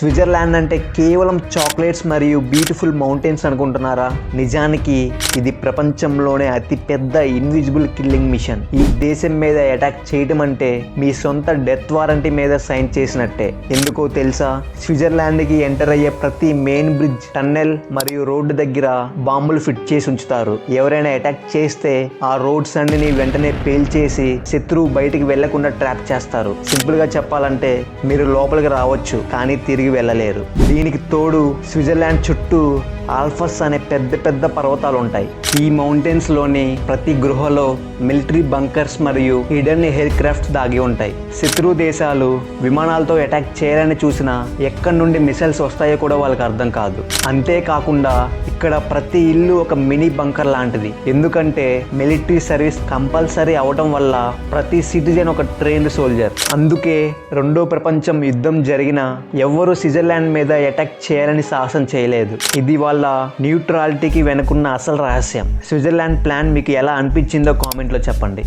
Switzerland అంటే కేవలం chocolates మరియు బ్యూటిఫుల్ మౌంటైన్స్ అనుకుంటున్నారా? నిజానికి ఇది ప్రపంచంలోనే అతిపెద్ద ఇన్విజిబుల్ కిల్లింగ్ మిషన్. ఈ దేశం మీద అటాక్ చేయడం అంటే మీ సొంత డెత్ వారంటీ మీద సైన్ చేసినట్టే. ఎందుకో తెలుసా? స్విట్జర్లాండ్కి ఎంటర్ అయ్యే ప్రతి మెయిన్ బ్రిడ్జ్, టన్నెల్ మరియు రోడ్డు దగ్గర బాంబులు ఫిట్ చేసి ఉంచుతారు. ఎవరైనా అటాక్ చేస్తే ఆ రోడ్స్ అన్నిని వెంటనే పేల్చేసి శత్రువు బయటికి వెళ్లకుండా ట్రాప్ చేస్తారు. సింపుల్ గా చెప్పాలంటే మీరు లోపలికి రావచ్చు కానీ తిరిగి వెళ్ళలేరు. దీనికి తోడు స్విట్జర్లాండ్ చుట్టూ ఆల్ఫస్ అనే పెద్ద పెద్ద పర్వతాలు ఉంటాయి. ఈ మౌంటైన్స్ లోని ప్రతి గృహలో మిలిటరీ బంకర్స్ మరియు హిడెన్ ఎయిర్ క్రాఫ్ట్స్ దాగి ఉంటాయి. శత్రు దేశాలు విమానాలతో అటాక్ చేయాలని చూసినా ఎక్కడి నుండి మిసైల్స్ వస్తాయో కూడా వాళ్ళకి అర్థం కాదు. అంతేకాకుండా ఇక్కడ ప్రతి ఇల్లు ఒక మినీ బంకర్ లాంటిది. ఎందుకంటే మిలిటరీ సర్వీస్ కంపల్సరీ అవడం వల్ల ప్రతి సిటిజన్ ఒక ట్రైన్డ్ సోల్జర్. అందుకే రెండో ప్రపంచం యుద్ధం జరిగినా ఎవ్వరూ స్విట్జర్లాండ్ మీద అటాక్ చేయాలని సాహసం చేయలేదు. ఇది వాళ్ళ న్యూట్రాలిటీకి వెనుకున్న అసలు రహస్యం. స్విట్జర్లాండ్ ప్లాన్ మీకు ఎలా అనిపించిందో కామెంట్లో చెప్పండి.